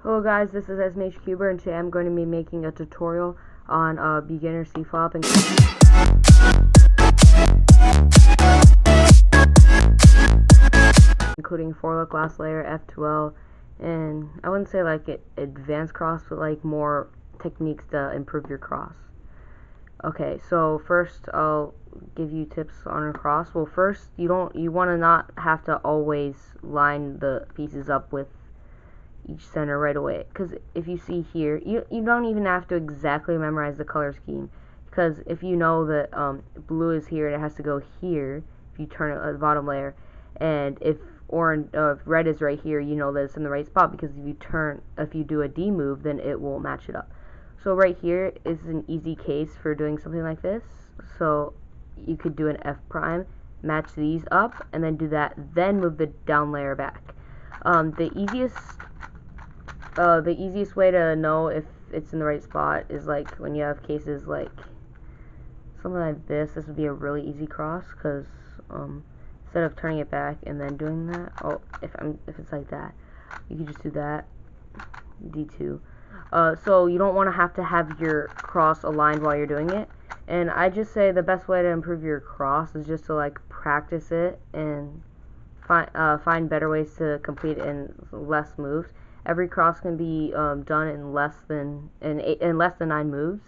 Hello guys, this is SMHCuber, and today I'm going to be making a tutorial on beginner CFOP, including 4-look, last layer, F2L, and I wouldn't say like advanced cross, but like more techniques to improve your cross. Okay, so first I'll give you tips on a cross. Well, first you want to not have to always line the pieces up with each center right away, because if you see here, you don't even have to exactly memorize the color scheme, because if you know that blue is here and it has to go here, if you turn it at the bottom layer, and if red is right here, you know that it's in the right spot, because if you do a D move, then it will match it up. So right here is an easy case for doing something like this. So you could do an F prime, match these up, and then do that, then move the down layer back. The easiest way to know if it's in the right spot is like when you have cases like something like this. This would be a really easy cross, because instead of turning it back and then doing that, if it's like that, you can just do that, D2. So you don't want to have your cross aligned while you're doing it. And I just say the best way to improve your cross is just to like practice it and find better ways to complete it in less moves. Every cross can be done in less than 9 moves.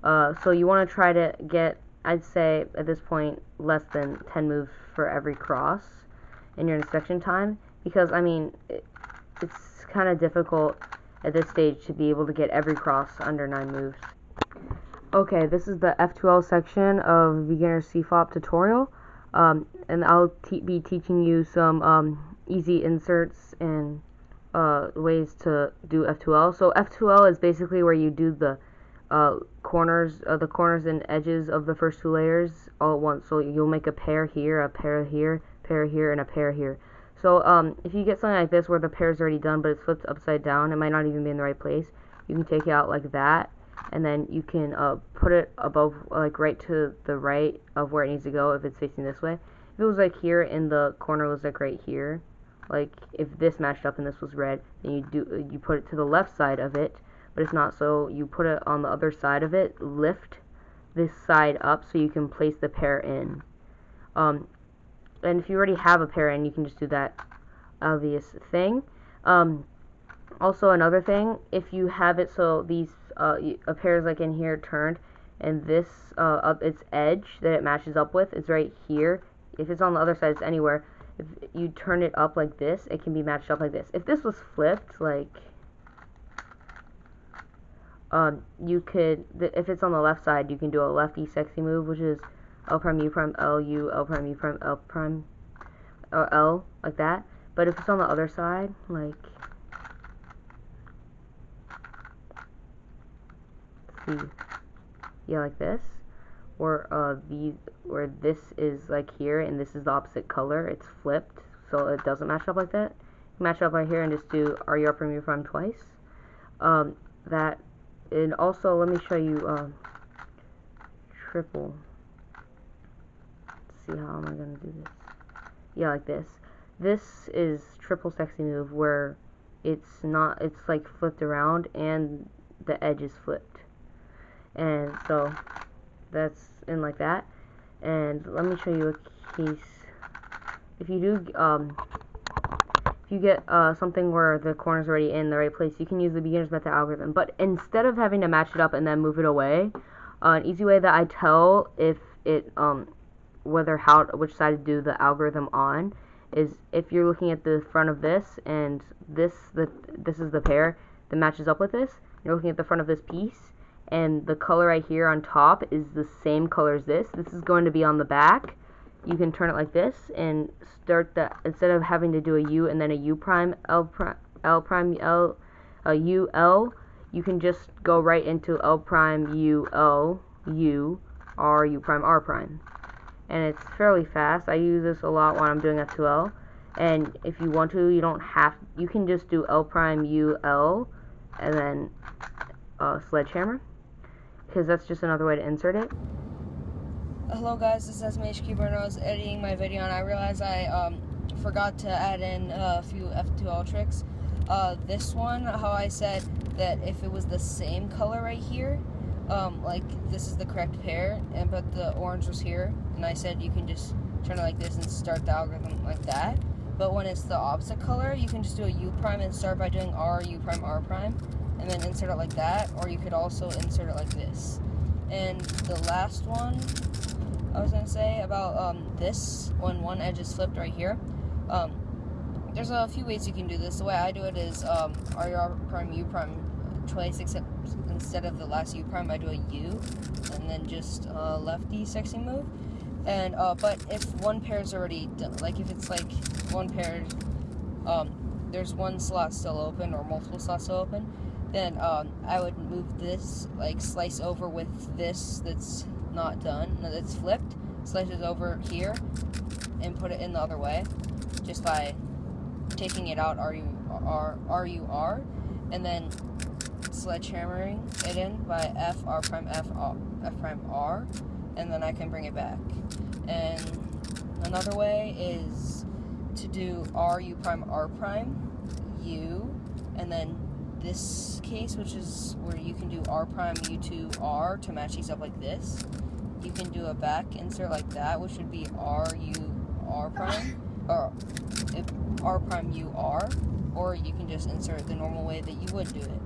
So you want to try to get, I'd say at this point, less than 10 moves for every cross in your inspection time, because I mean it's kind of difficult at this stage to be able to get every cross under 9 moves. Okay, this is the F2L section of beginner CFOP tutorial, and I'll be teaching you some easy inserts and ways to do F2L. So F2L is basically where you do the corners and edges of the first 2 layers all at once. So you'll make a pair here, a pair here, pair here, and a pair here. So if you get something like this where the pair is already done but it's flipped upside down, it might not even be in the right place, you can take it out like that, and then you can put it above, like right to the right of where it needs to go if it's facing this way. If it was like here in the corner, was like right here, like if this matched up and this was red, then you put it to the left side of it, but it's not, so you put it on the other side of it, lift this side up so you can place the pair in. And if you already have a pair in, you can just do that obvious thing. Also another thing, if you have it so these a pair is like in here turned, and this its edge that it matches up with is right here. If it's on the other side, it's anywhere. If you turn it up like this, it can be matched up like this. If this was flipped, like you could, if it's on the left side, you can do a lefty sexy move, which is L prime U prime L U L prime U prime L prime L, like that. But if it's on the other side, like, let's see, yeah, like this, or where this is like here and this is the opposite color, it's flipped, so it doesn't match up like that. You match up right here and just do RU prime U prime twice. That, and also let me show you triple. See, how am I gonna do this? Yeah, like this. This is triple sexy move, where it's like flipped around and the edge is flipped. And so that's in like that. And let me show you a case. If you do if you get something where the corner's already in the right place, you can use the beginner's method algorithm. But instead of having to match it up and then move it away, an easy way that I tell if it which side to do the algorithm on is if you're looking at the front of this, and this is the pair that matches up with this. You're looking at the front of this piece, and the color right here on top is the same color as this. This is going to be on the back. You can turn it like this and start instead of having to do a U and then a U prime L prime L U L, you can just go right into L prime U L U R U prime R prime. And it's fairly fast. I use this a lot when I'm doing F2L. And if you want to, you can just do L prime U L and then sledgehammer, because that's just another way to insert it. Hello guys, this is SMHCuber, and I was editing my video and I realized I forgot to add in a few F2L tricks. This one, how I said that if it was the same color right here, like this is the correct pair, but the orange was here, and I said you can just turn it like this and start the algorithm like that. But when it's the opposite color, you can just do a U prime and start by doing R, U prime, R prime, and then insert it like that, or you could also insert it like this. And the last one I was going to say about this, when one edge is flipped right here, there's a few ways you can do this. The way I do it is R prime, U prime twice, except instead of the last U prime, I do a U, and then just lefty sexy move. And but if one pair is already done, like if it's like one pair, there's one slot still open or multiple slots still open, then I would move this, like slice over with this that's not done, that's flipped, slice it over here, and put it in the other way, just by taking it out RUR, and then sledgehammering it in by F, R prime, F prime, R, and then I can bring it back. And another way is to do R, U prime, R prime, U, and then this case, which is where you can do R prime, U2, R to match these up like this. You can do a back insert like that, which would be R, U, R prime, or R prime, U, R, or you can just insert it the normal way that you would do it.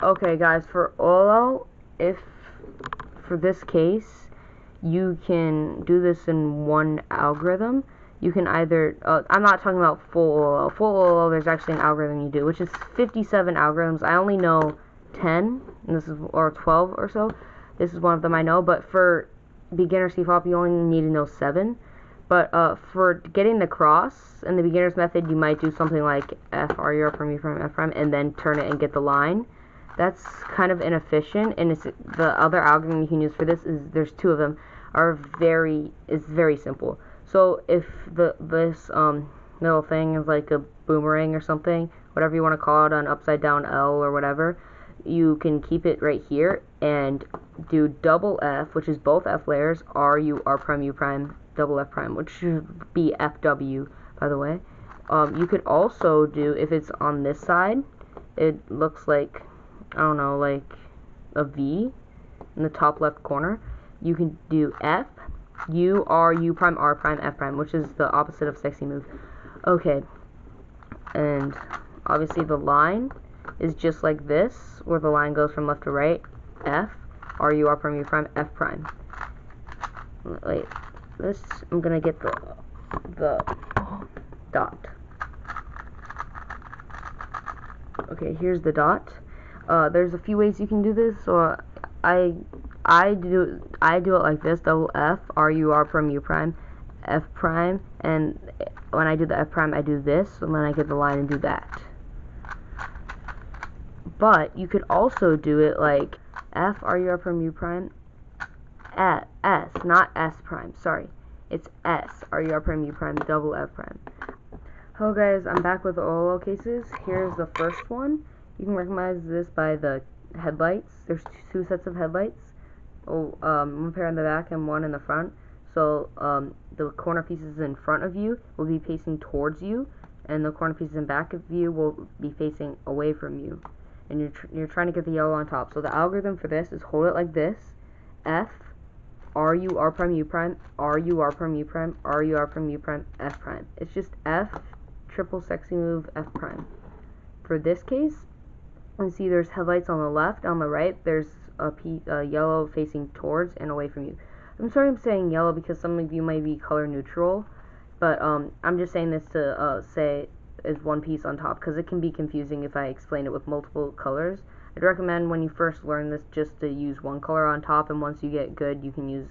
Okay, guys, for OLL, if for this case, you can do this in one algorithm. You can either, I'm not talking about full OLL. Full OLL, there's actually an algorithm you do, which is 57 algorithms. I only know 10, and this is, or 12 or so. This is one of them I know, but for beginner CFOP, you only need to know 7. But for getting the cross in the beginner's method, you might do something like F, R, U, R prime, U prime, F prime, and then turn it and get the line. That's kind of inefficient, and the other algorithm you can use for this is, there's 2 of them, is very simple. So if this little thing is like a boomerang or something, whatever you want to call it, an upside down L or whatever, you can keep it right here and do double F, which is both F layers, R, U, R prime, U prime, double F prime, which should be FW, by the way. You could also do, if it's on this side, it looks like, I don't know, like a V in the top left corner. You can do F, U, R, U prime, R prime, F prime, which is the opposite of sexy move. Okay, and obviously the line is just like this, where the line goes from left to right. F, R, U, R prime, U prime, F prime. Wait, I'm gonna get the dot. Okay, here's the dot. There's a few ways you can do this. So I do it like this: double F, R, U, R prime, U prime, F prime, and when I do the F prime, I do this, and then I get the line and do that. But you could also do it like F, R, U, R prime, U prime, S, not S prime. Sorry, it's S, R, U, R prime, U prime, double F prime. Hello guys, I'm back with the OLL cases. Here's the first one. You can recognize this by the headlights. There's 2 sets of headlights. One pair in the back and one in the front. So the corner pieces in front of you will be facing towards you, and the corner pieces in back of you will be facing away from you. And you're trying to get the yellow on top. So the algorithm for this is hold it like this: F, R, U, R prime, U prime, R, U, R prime, U prime, R, U, R prime, U prime, F prime. It's just F, triple sexy move, F prime. For this case, you see there's headlights on the left. On the right, there's a yellow facing towards and away from you. I'm sorry I'm saying yellow because some of you might be color neutral, but I'm just saying this to say is one piece on top, because it can be confusing if I explain it with multiple colors. I'd recommend when you first learn this just to use one color on top, and once you get good you can use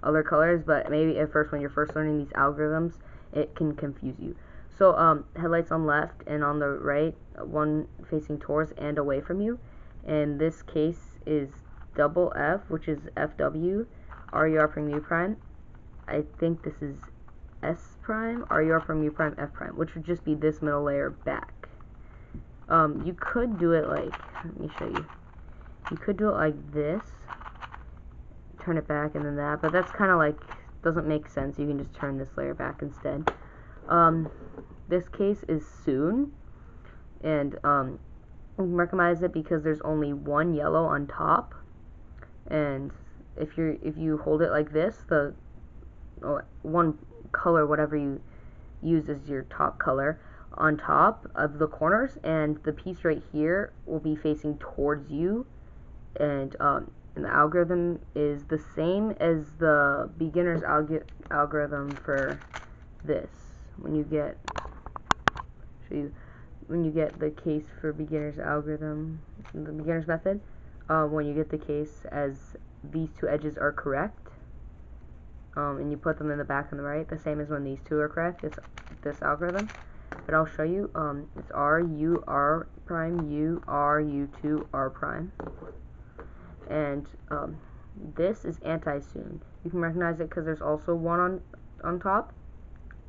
other colors, but maybe at first when you're first learning these algorithms it can confuse you. So headlights on left and on the right, one facing towards and away from you. And this case is double F, which is FW, RUR prime U prime. I think this is S prime, RUR prime U prime, F prime, which would just be this middle layer back. You could do it like, let me show you. You could do it like this, turn it back and then that, but that's kind of like, doesn't make sense. You can just turn this layer back instead. This case is soon. and you can recognize it because there's only one yellow on top, and if you hold it like this, the one color, whatever you use as your top color, on top of the corners, and the piece right here will be facing towards you, and the algorithm is the same as the beginner's algorithm for this. When you get the case for beginner's algorithm, the beginner's method, when you get the case as these two edges are correct, and you put them in the back and the right, the same as when these two are correct, it's this algorithm. But I'll show you. It's R, U, R prime, U, R, U2, R prime. And this is anti-soon. You can recognize it because there's also one on top.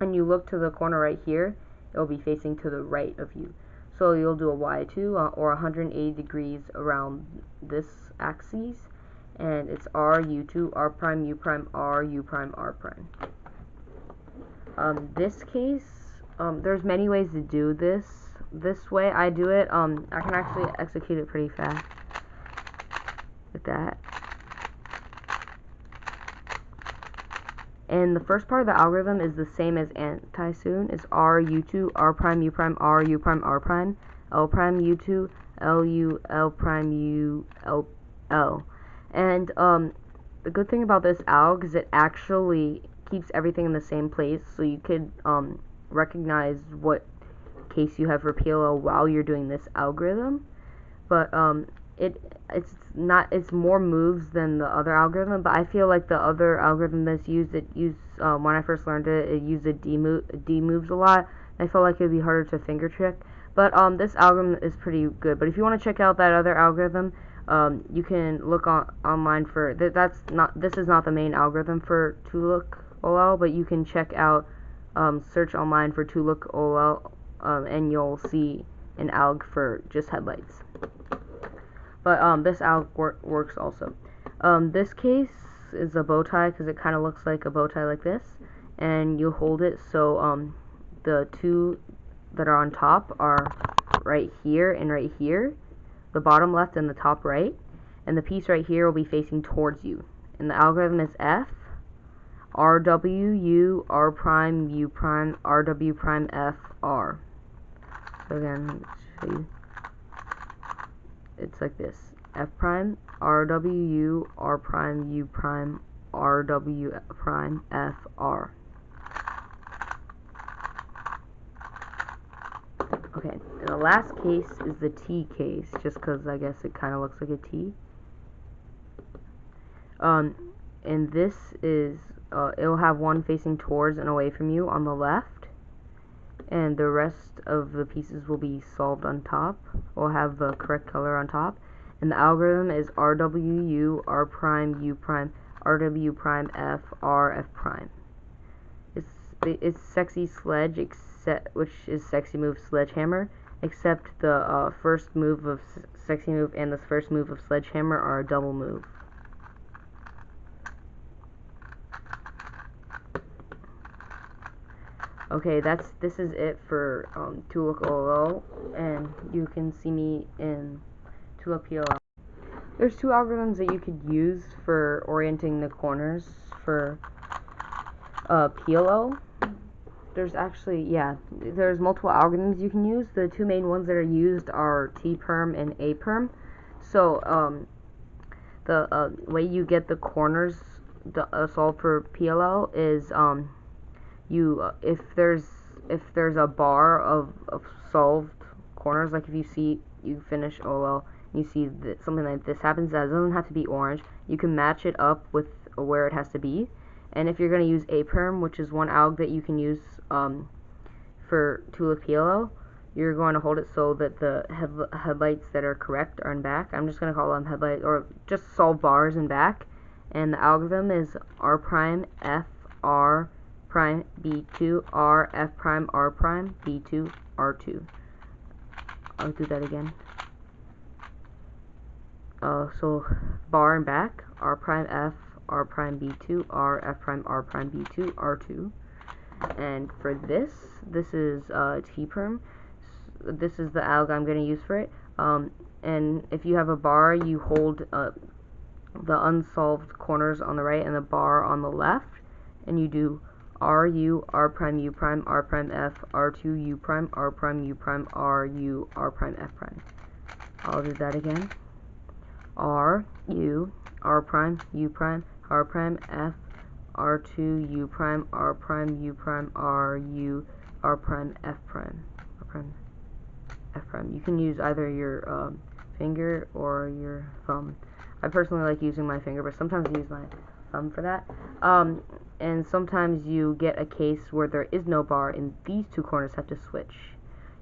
And you look to the corner right here, it will be facing to the right of you. So you'll do a Y2 or 180 degrees around this axis. And it's R, U2, R prime, U prime, R, U prime, R prime. This case, there's many ways to do this. This way I do it, I can actually execute it pretty fast. Like that. And the first part of the algorithm is the same as anti-soon. It's R, U2, R prime, U prime, R, U prime, R prime, L prime, U2, L, U, L prime, U, L, L. And the good thing about this alg is it actually keeps everything in the same place, so you could recognize what case you have for PLL while you're doing this algorithm. But it's more moves than the other algorithm, but I feel like the other algorithm that's used, when I first learned it used the D moves a lot. I felt like it would be harder to finger trick, but this algorithm is pretty good. But if you want to check out that other algorithm, you can look online for this is not the main algorithm for Look OLL, but you can check out, search online for Look OLL, and you'll see an alg for just headlights. But this alg works also. This case is a bow tie because it kind of looks like a bow tie like this, and you hold it so the two that are on top are right here and right here, the bottom left and the top right, and the piece right here will be facing towards you. And the algorithm is F, RW, U, R prime, U prime, RW prime, F, R. So again, let me show you. It's like this: F prime, RW, R prime, U prime, RW prime, F, R. Okay, and the last case is the T case, just because I guess it kind of looks like a T. And this is, it'll have one facing towards and away from you on the left, and the rest of the pieces will be solved on top. We'll have the correct color on top, and the algorithm is RWU, R prime, U prime, RW prime, F, R, F prime. It's Sexy Sledge, which is Sexy Move Sledgehammer, except the first move of Sexy Move and the first move of Sledgehammer are a double move. Okay, this is it for Look OLL, and you can see me in Look PLL. There's two algorithms that you could use for orienting the corners for PLL. There's actually, there's multiple algorithms you can use. The two main ones that are used are T-perm and A-perm. So the way you get the corners solved for PLL is if there's a bar of solved corners, like if you finish OLL and you see that something like this happens, that doesn't have to be orange. You can match it up with where it has to be. And if you're going to use A-perm, which is one alg that you can use for Look PLL, you're going to hold it so that the headlights that are correct are in back. I'm just going to call them headlights, or just solve bars in back. And the algorithm is R prime, F, R prime, B2, R, F prime, R prime, B2, R2. I'll do that again. So bar and back, R prime, F, R prime, B2, R, F prime, B2, R2. And for this is T-perm. this is the alg I'm going to use for it. And if you have a bar, you hold the unsolved corners on the right and the bar on the left, and you do RU, R prime, U prime, R prime, F, R2, U prime, R prime, U prime, RU, R prime, F prime. I'll do that again. R, U, R prime, U prime, R prime, F, R2, U prime, R prime, U prime, RU, R prime, F prime, R prime, F prime. You can use either your finger or your thumb. I personally like using my finger, but sometimes I use my thumb for that. And sometimes you get a case where there is no bar and these two corners have to switch.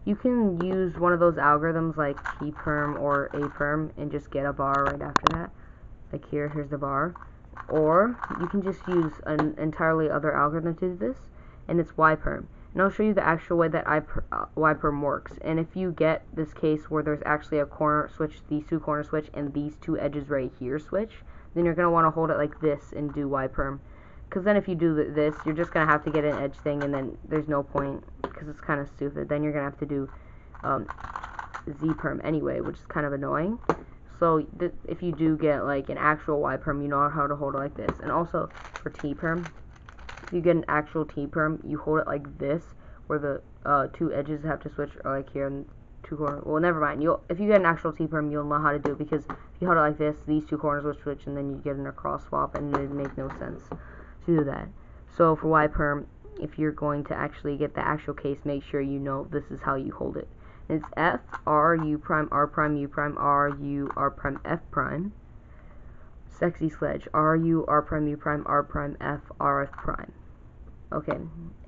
You can use one of those algorithms like T-perm or A-perm and just get a bar right after that. Like here's the bar. Or you can just use an entirely other algorithm to do this, and it's Y-perm. And I'll show you the actual way that Y-perm works. And if you get this case where there's actually a corner switch, these two corners switch, and these two edges right here switch, then you're going to want to hold it like this and do Y-perm. Because then if you do this, you're just going to have to get an edge thing, and then there's no point, because it's kind of stupid. Then you're going to have to do Z-perm anyway, which is kind of annoying. So if you do get like an actual Y-perm, you know how to hold it like this. And also for T-perm, if you get an actual T-perm, you hold it like this, where the two edges have to switch, or like here and two corners. Well, never mind. If you get an actual T-perm, you'll know how to do it, because if you hold it like this, these two corners will switch, and then you get in a cross swap, and it would make no sense to do that. So for Y-perm, if you're going to actually get the actual case, make sure you know this is how you hold it. And it's F, R, U prime, R prime, U prime, R, U, R prime, F prime. Sexy sledge. R, U, R prime, U prime, R prime, F, R, F prime. Okay,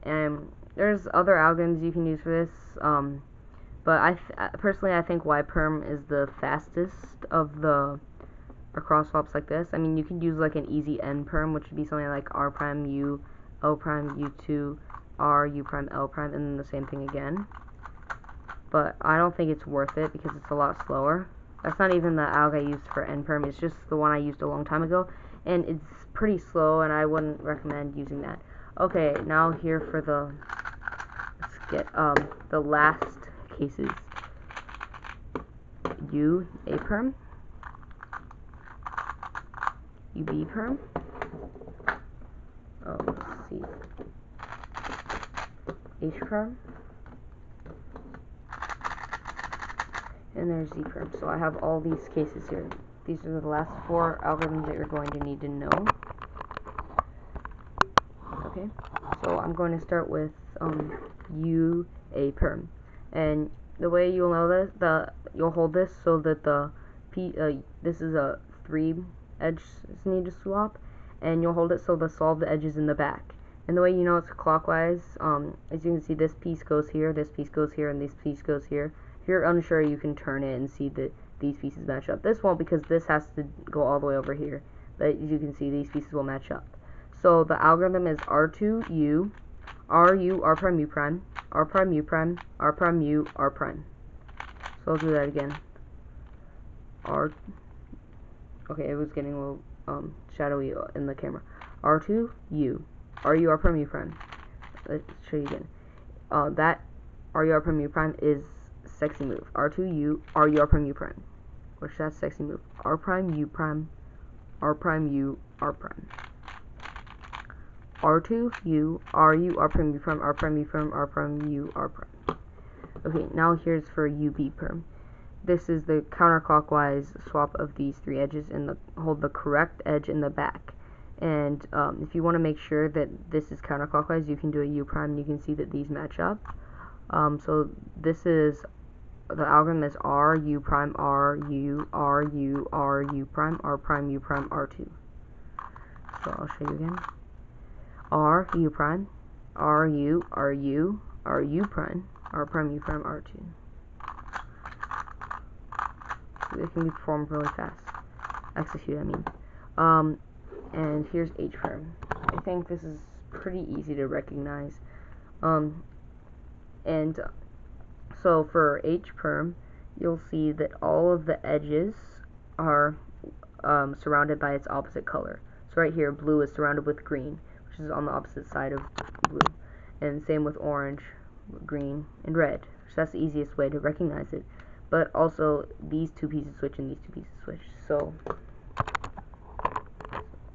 and there's other algorithms you can use for this, but personally I think Y-perm is the fastest of the cross swaps like this. I mean, you could use like an easy N-perm, which would be something like R prime, U, O prime, U2, R, U prime, L prime, and then the same thing again. But I don't think it's worth it because it's a lot slower. That's not even the alg I used for N-perm, it's just the one I used a long time ago, and it's pretty slow, and I wouldn't recommend using that. Okay, now here for let's get the last cases. U, A perm, U, B perm. Oh, let's see. H perm. And there's Z perm. So I have all these cases here. These are the last 4 algorithms that you're going to need to know. Okay, so I'm going to start with U, A perm. And the way you'll know this, you'll hold this so that this is a 3 edge need to swap, and you'll hold it so the solved edge is in the back. And the way you know it's clockwise, as you can see, this piece goes here, this piece goes here, and this piece goes here. If you're unsure, you can turn it and see that these pieces match up. This won't, because this has to go all the way over here, but as you can see, these pieces will match up. So the algorithm is R2, U, RU, R prime, U prime, R prime, U prime, R prime, U, R prime. So I'll do that again. Okay, it was getting a little shadowy in the camera. R2, U, RU, R prime, U prime. Let's show you again. That RU, R prime, U prime is sexy move. R2, U, RU, R prime, U prime. Which that's sexy move. R prime, U prime, R prime, U, R prime. R2, U, RU, R prime, U prime, R prime, U prime, R prime, U, R prime. Okay, now here's for UB perm. This is the counterclockwise swap of these 3 edges, and hold the correct edge in the back. And if you want to make sure that this is counterclockwise, you can do a U prime, and you can see that these match up. So this is, the algorithm is R, U prime, R, U, R, U, R, U prime, R prime, U prime, R2. So I'll show you again. R, U prime, R, U, R, U, R, U prime, R prime, U prime, R2. It can be performed really fast. Execute, I mean. And here's H prime. I think this is pretty easy to recognize. And so for H perm, you'll see that all of the edges are surrounded by its opposite color. So right here, blue is surrounded with green, which is on the opposite side of blue. And same with orange, green, and red, That's the easiest way to recognize it. But also, these two pieces switch and these two pieces switch. So,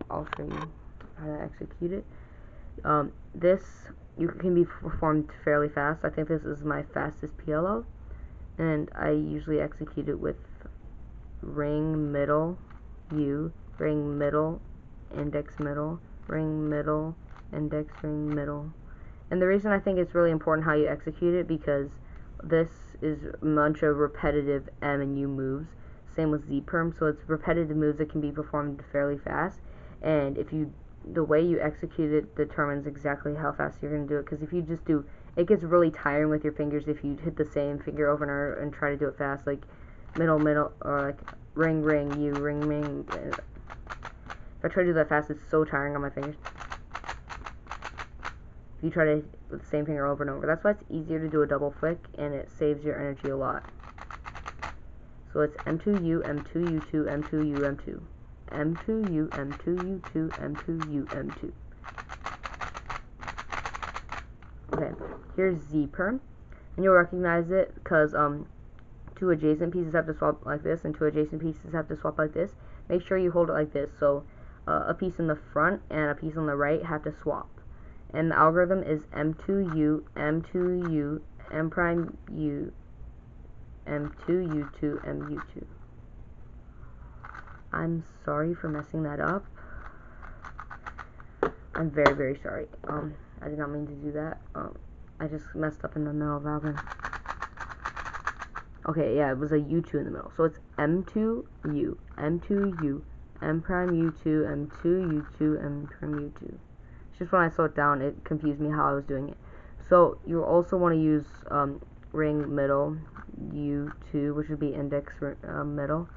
I'll show you how to execute it. This can be performed fairly fast. I think this is my fastest PLL, and I usually execute it with ring middle U, ring middle, index middle, ring middle, index, ring middle. And the reason I think it's really important how you execute it, because this is a bunch of repetitive M and U moves. Same with Z perm, so it's repetitive moves that can be performed fairly fast. And the way you execute it determines exactly how fast you're going to do it. Because if you just do, it gets really tiring with your fingers if you hit the same finger over and over and try to do it fast, like middle, middle, or like ring, ring, U, ring, ring. If I try to do that fast, it's so tiring on my fingers. If you try to with the same finger over and over. That's why it's easier to do a double flick, and it saves your energy a lot. So it's M2U, M2U2, M2U, M2. M2U, M2U2, M2U, M2. Okay, here's Z perm, and you'll recognize it because two adjacent pieces have to swap like this, and two adjacent pieces have to swap like this. Make sure you hold it like this, so a piece in the front and a piece on the right have to swap. And the algorithm is M2U, M2U, M prime U, M2U2, MU2. I'm sorry for messing that up. I'm very, very sorry. I did not mean to do that. I just messed up in the middle of the algorithm. Okay, yeah, it was a U2 in the middle. So it's M2U, M2U, M prime U2, M2 U2, M prime U2. It's just when I slowed it down, it confused me how I was doing it. So you also want to use ring middle U2, which would be index middle.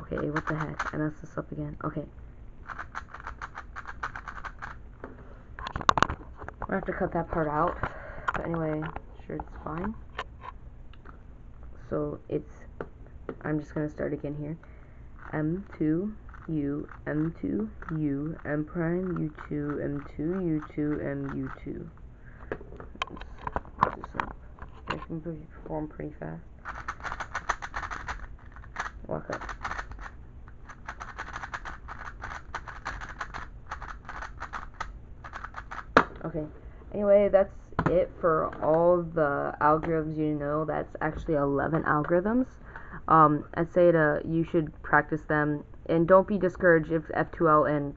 Okay, what the heck? I messed this up again. Okay. I'm gonna have to cut that part out. But anyway, sure, it's fine. So I'm just gonna start again here. M2U, M2U, M prime U2, M2 U2, MU2. Let's this up. This can be performed pretty fast. Walk up. Okay, anyway, that's it for all the algorithms you know. That's actually 11 algorithms. I'd say you should practice them, and don't be discouraged if F2L and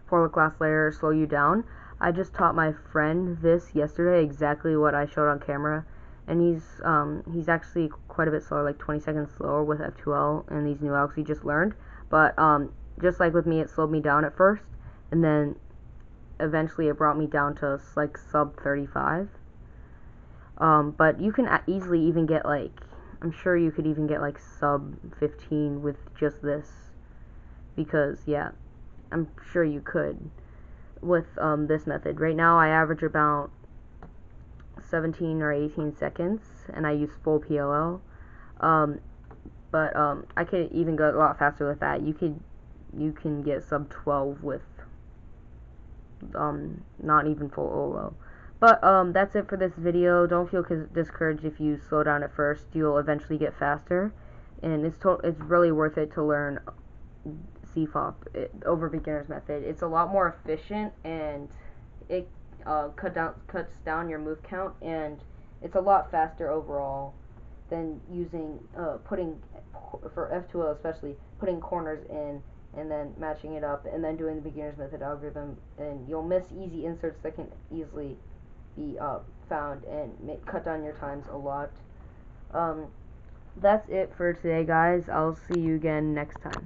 for the class layer slow you down. I just taught my friend this yesterday, exactly what I showed on camera, and he's actually quite a bit slower, like 20 seconds slower with F2L and these new algs he just learned. But just like with me, it slowed me down at first, and then eventually it brought me down to like sub 35. But you can easily even get like, I'm sure you could even get like sub 15 with just this, because yeah, I'm sure you could with this method. Right now I average about 17 or 18 seconds, and I use full PLL. But I could even go a lot faster with that. You can get sub 12 with not even full OLL. But that's it for this video. Don't feel discouraged if you slow down at first. You'll eventually get faster, and it's really worth it to learn CFOP over beginner's method. It's a lot more efficient, and it cuts down your move count, and it's a lot faster overall than using putting, for F2L especially, putting corners in and then matching it up and then doing the beginner's method algorithm, and you'll miss easy inserts that can easily be found and cut down your times a lot. That's it for today, guys. I'll see you again next time.